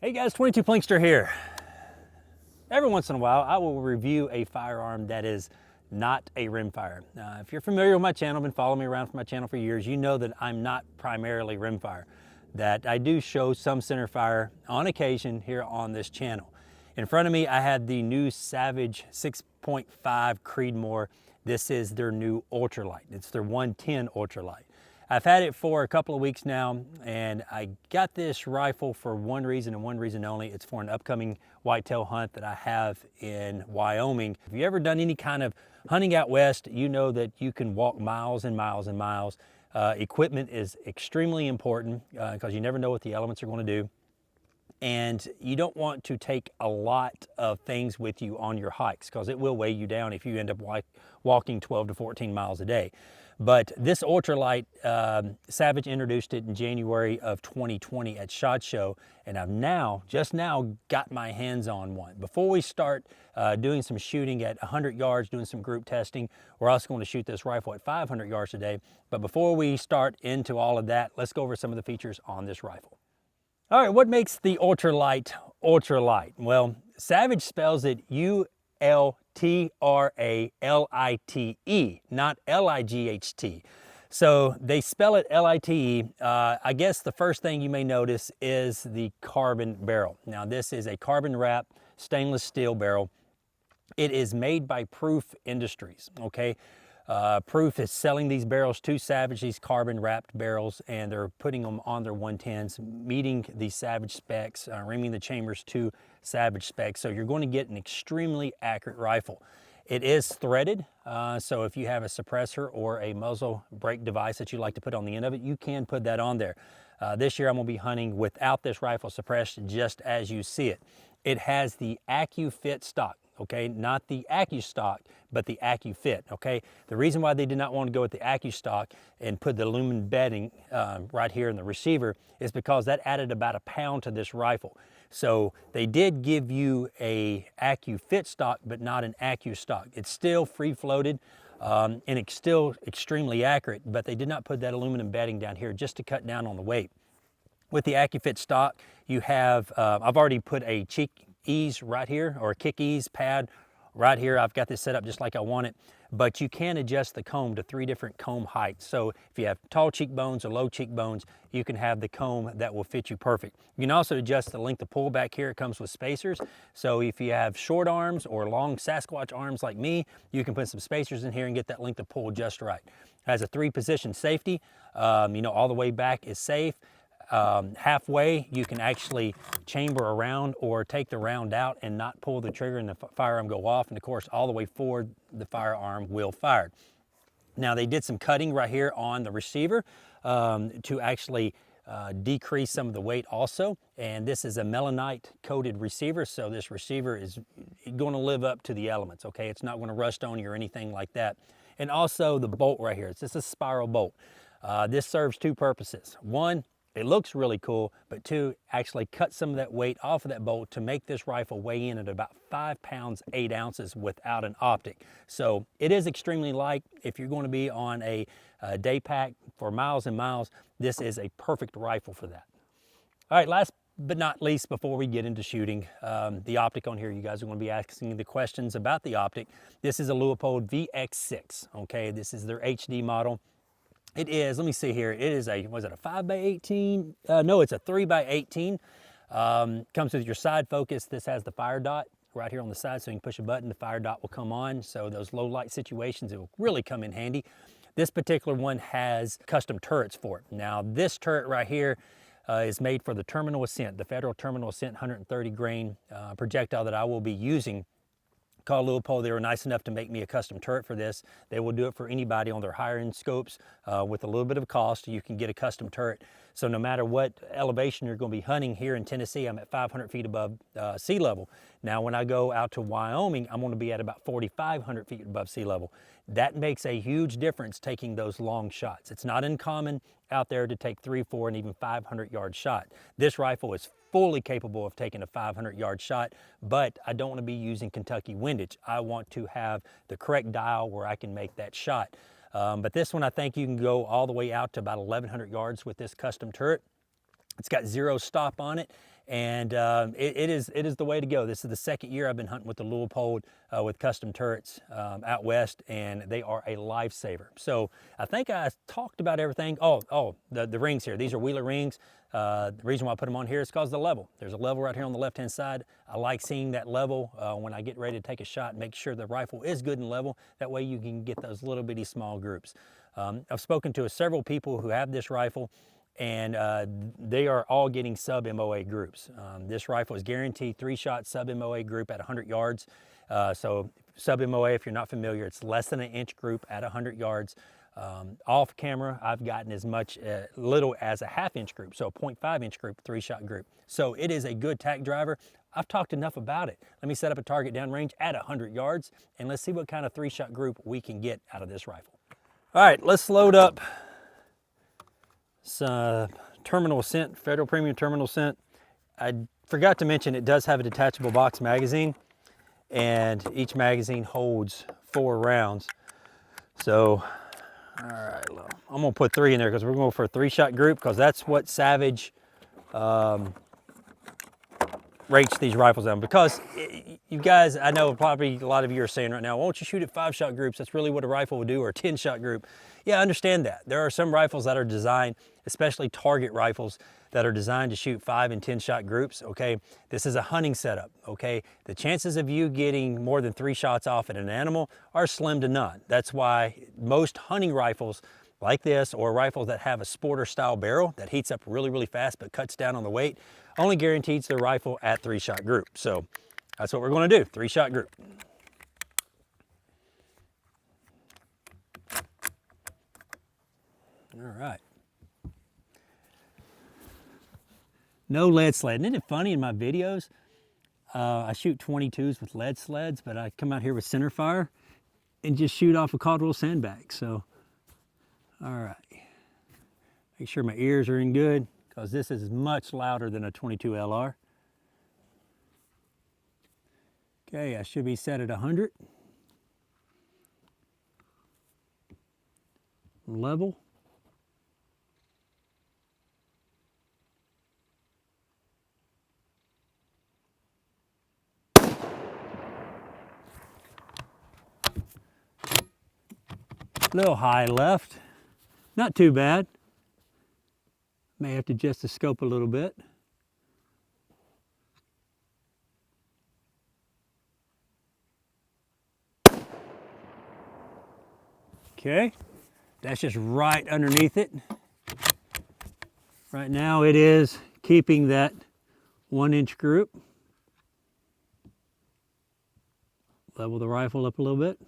Hey guys, 22 Plinkster here. Every once in a while, I will review a firearm that is not a rimfire. If you're familiar with my channel, been following me around for my channel for years, you know that I'm not primarily rimfire, that I do show some centerfire on occasion here on this channel. In front of me, I had the new Savage 6.5 Creedmoor. This is their new Ultralite. It's their 110 Ultralite. I've had it for a couple of weeks now, and I got this rifle for one reason and one reason only. It's for an upcoming whitetail hunt that I have in Wyoming. If you ever done any kind of hunting out west, you know that you can walk miles and miles and miles. Equipment is extremely important because you never know what the elements are going to do. And you don't want to take a lot of things with you on your hikes because it will weigh you down if you end up walking 12 to 14 miles a day. But this Ultralite, Savage introduced it in January of 2020 at SHOT Show, and I've just now got my hands on one. Before we start doing some shooting at 100 yards, doing some group testing, we're also going to shoot this rifle at 500 yards a day. But before we start into all of that, let's go over some of the features on this rifle. All right, what makes the Ultralite Ultralite? Well, Savage spells it U-L-T-R-A-L-I-T-E, not L-I-G-H-T. So they spell it L-I-T-E. I guess the first thing you may notice is the carbon barrel. Now this is a carbon wrap stainless steel barrel. It is made by Proof Industries, okay? Proof is selling these barrels to Savage, these carbon wrapped barrels, and they're putting them on their 110s, meeting the Savage specs, rimming the chambers to Savage specs. So you're going to get an extremely accurate rifle. It is threaded, so if you have a suppressor or a muzzle brake device that you like to put on the end of it, you can put that on there. This year I'm going to be hunting without this rifle suppressed, just as you see it. It has the AccuFit stock. Okay, not the AccuStock, but the AccuFit, okay? The reason why they did not want to go with the AccuStock and put the aluminum bedding right here in the receiver is because that added about a pound to this rifle. So they did give you a AccuFit stock, but not an AccuStock. It's still free-floated, and it's still extremely accurate, but they did not put that aluminum bedding down here just to cut down on the weight. With the AccuFit stock, you have, I've already put a cheek ease right here, or a kick ease pad right here. I've got this set up just like I want it, but you can adjust the comb to 3 different comb heights. So if you have tall cheekbones or low cheekbones, you can have the comb that will fit you perfect. You can also adjust the length of pull back here. It comes with spacers. So if you have short arms or long Sasquatch arms like me, you can put some spacers in here and get that length of pull just right. It has a 3-position safety. You know, all the way back is safe. Halfway, you can actually chamber around or take the round out and not pull the trigger and the firearm go off. And of course, all the way forward, the firearm will fire. Now they did some cutting right here on the receiver to actually decrease some of the weight also. And this is a melanite coated receiver. So this receiver is going to live up to the elements, okay? It's not going to rust on you or anything like that. And also the bolt right here, it's just a spiral bolt. This serves 2 purposes. One, it looks really cool, but 2, actually cut some of that weight off of that bolt to make this rifle weigh in at about 5 pounds, 8 ounces without an optic. So it is extremely light. If you're going to be on a day pack for miles and miles, this is a perfect rifle for that. All right, last but not least, before we get into shooting, the optic on here, you guys are going to be asking the questions about the optic. This is a Leupold VX6, okay? This is their HD model. It is, let me see here, it is a, was it a 5x18? No, it's a 3x18. Comes with your side focus. This has the fire dot right here on the side, so you can push a button, the fire dot will come on. So those low light situations, it will really come in handy. This particular one has custom turrets for it. Now this turret right here is made for the Terminal Ascent, the Federal Terminal Ascent 130 grain projectile that I will be using. Called Leupold. They were nice enough to make me a custom turret for this. They will do it for anybody on their higher end scopes with a little bit of cost. You can get a custom turret. So no matter what elevation you're going to be hunting here in Tennessee, I'm at 500 feet above sea level. Now when I go out to Wyoming, I'm going to be at about 4,500 feet above sea level. That makes a huge difference taking those long shots. It's not uncommon out there to take 3, 4, and even 500-yard shot. This rifle is fully capable of taking a 500-yard shot, but I don't want to be using Kentucky windage. I want to have the correct dial where I can make that shot. But this one, I think you can go all the way out to about 1,100 yards with this custom turret. It's got 0 stop on it, and it is the way to go. This is the second year I've been hunting with the Leupold with custom turrets out west, and they are a lifesaver. So I think I talked about everything. The rings here. These are Wheeler rings. The reason why I put them on here is because of the level. There's a level right here on the left-hand side. I like seeing that level when I get ready to take a shot, and make sure the rifle is good and level. That way you can get those little bitty small groups. I've spoken to several people who have this rifle, and they are all getting sub-MOA groups. This rifle is guaranteed 3-shot sub-MOA group at 100 yards. So sub-MOA, if you're not familiar, it's less than an inch group at 100 yards. Off camera, I've gotten as much little as a 1/2 inch group, so a 0.5 inch group, 3-shot group. So it is a good tack driver. I've talked enough about it. Let me set up a target downrange at 100 yards, and let's see what kind of 3-shot group we can get out of this rifle. All right, let's load up terminal scent, Federal Premium terminal scent. I forgot to mention it does have a detachable box magazine, and each magazine holds 4 rounds. So, all right, I'm gonna put 3 in there because we're going for a 3-shot group, because that's what Savage rates these rifles on. Because you guys, I know probably a lot of you are saying right now, why don't you shoot at 5-shot groups? That's really what a rifle would do, or a 10-shot group. Yeah, I understand that. There are some rifles that are designed, especially target rifles, that are designed to shoot 5 and 10-shot groups, okay? This is a hunting setup, okay? The chances of you getting more than 3 shots off at an animal are slim to none. That's why most hunting rifles like this, or rifles that have a sporter style barrel that heats up really, really fast but cuts down on the weight, only guarantees the rifle at 3-shot group. So that's what we're gonna do, 3-shot group. All right. No lead sled. Isn't it funny in my videos? I shoot 22s with lead sleds, but I come out here with center fire and just shoot off a Caldwell sandbag. So, all right. Make sure my ears are in good, because this is much louder than a 22 LR. Okay, I should be set at 100. Level. Little high left, not too bad. May have to adjust the scope a little bit. Okay, that's just right underneath it. Right now it is keeping that 1-inch group. Level the rifle up a little bit.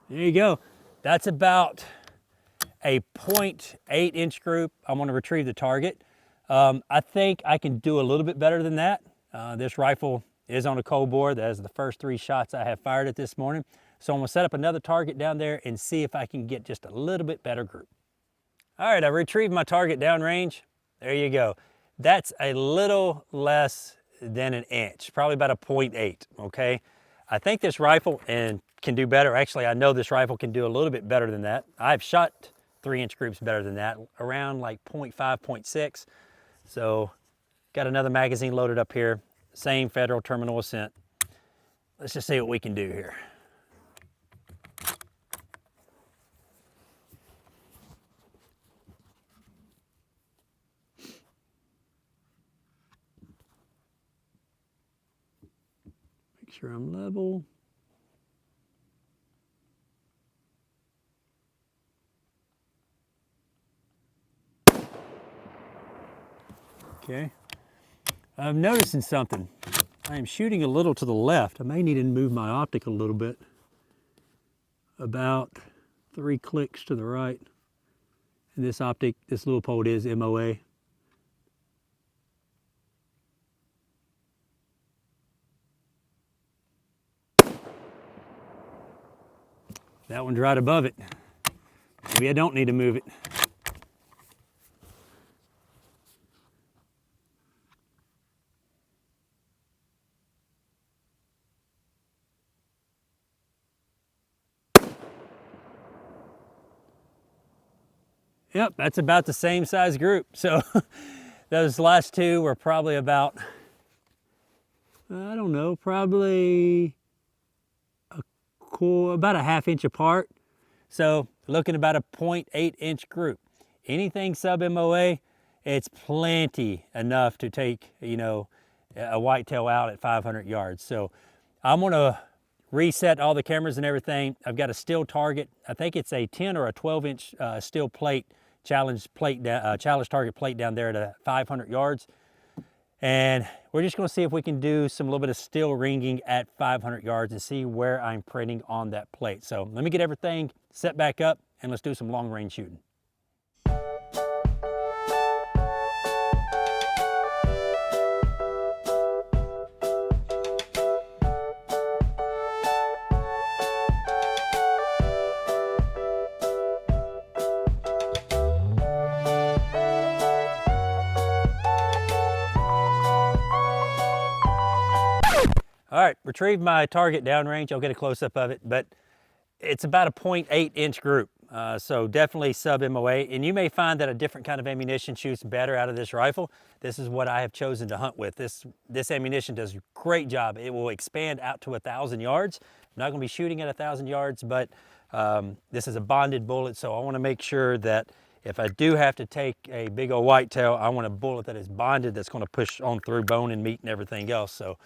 There you go. That's about a 0.8 inch group. I'm going to retrieve the target. I think I can do a little bit better than that. This rifle is on a cold bore. That is the first 3 shots I have fired at this morning. So I'm going to set up another target down there and see if I can get just a little bit better group. All right, I retrieved my target downrange. There you go. That's a little less than an inch, probably about a 0.8, okay? I think this rifle can do better. Actually, I know this rifle can do a little bit better than that. I've shot 3-inch groups better than that, around like 0.5, 0.6. So got another magazine loaded up here. Same Federal terminal scent. Let's just see what we can do here. Make sure I'm level. Okay. I'm noticing something. I am shooting a little to the left. I may need to move my optic a little bit. About 3 clicks to the right. And this optic, this Leupold is MOA. That one's right above it. Maybe I don't need to move it. Yep, that's about the same size group. So those last two were probably about, I don't know, probably about a ½ inch apart. So looking about a 0.8 inch group. Anything sub MOA, it's plenty enough to take, you know, a whitetail out at 500 yards. So I'm gonna reset all the cameras and everything. I've got a steel target. I think it's a 10 or a 12 inch steel plate, challenge target plate down there at 500 yards. And we're just gonna see if we can do some little bit of steel ringing at 500 yards and see where I'm printing on that plate. So let me get everything set back up and let's do some long range shooting. All right, retrieve my target downrange. I'll get a close-up of it, but it's about a 0.8 inch group. So definitely sub MOA, and you may find that a different kind of ammunition shoots better out of this rifle. This is what I have chosen to hunt with. This ammunition does a great job. It will expand out to 1,000 yards. I'm not gonna be shooting at 1,000 yards, but this is a bonded bullet, so I wanna make sure that if I do have to take a big old whitetail, I want a bullet that is bonded that's gonna push on through bone and meat and everything else. So,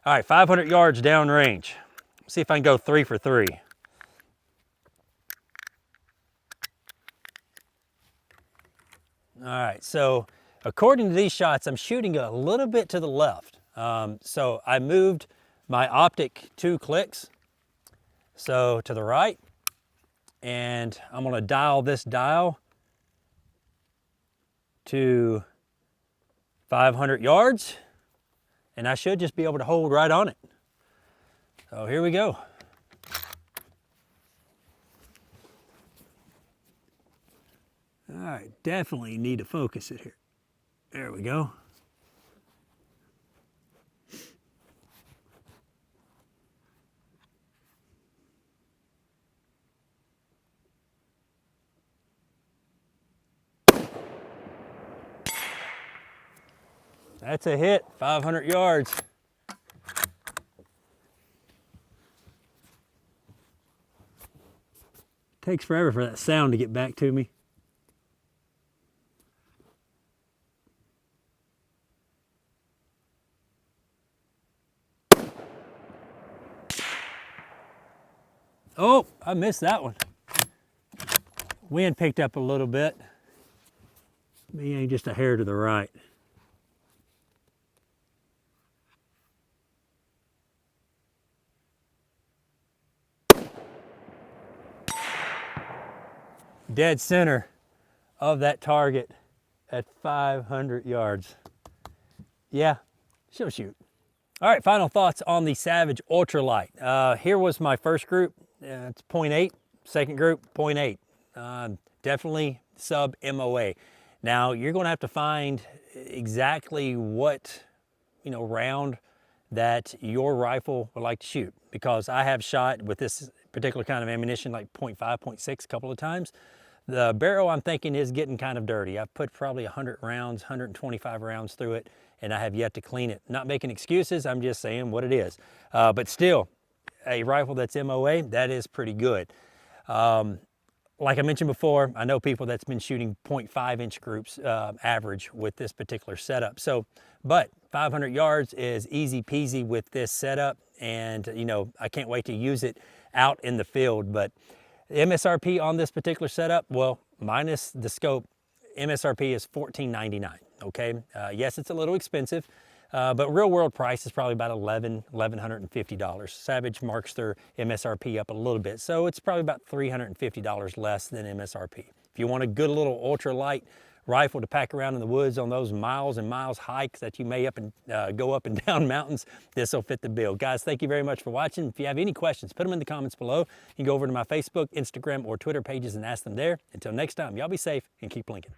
all right, 500 yards downrange. See if I can go 3 for 3. All right, so according to these shots, I'm shooting a little bit to the left. So I moved my optic 2 clicks, so to the right, and I'm gonna dial this dial to 500 yards, and I should just be able to hold right on it. So here we go. All right, definitely need to focus it here. There we go. That's a hit, 500 yards. Takes forever for that sound to get back to me. Oh, I missed that one. Wind picked up a little bit. Maybe just a hair to the right. Dead center of that target at 500 yards. Yeah, she'll shoot. All right, final thoughts on the Savage Ultralite. Here was my first group. It's 0.8. Second group, 0.8. Definitely sub MOA. Now you're going to have to find exactly what round that your rifle would like to shoot, because I have shot with this particular kind of ammunition like 0.5, 0.6 a couple of times. The barrel, I'm thinking, is getting kind of dirty. I've put probably 100 rounds, 125 rounds through it, and I have yet to clean it. Not making excuses, I'm just saying what it is. But still, a rifle that's MOA, that is pretty good. Like I mentioned before, I know people that's been shooting 0.5 inch groups average with this particular setup. So, but 500 yards is easy peasy with this setup, and I can't wait to use it out in the field. But MSRP on this particular setup, well, minus the scope, MSRP is $14.99, okay? Yes, it's a little expensive, but real world price is probably about $1,150. Savage marks their MSRP up a little bit, so it's probably about $350 less than MSRP. If you want a good little ultralight rifle to pack around in the woods on those miles and miles hikes that you may go up and down mountains, this will fit the bill. Guys, thank you very much for watching. If you have any questions, put them in the comments below. You can go over to my Facebook, Instagram, or Twitter pages and ask them there. Until next time, y'all be safe and keep blinking.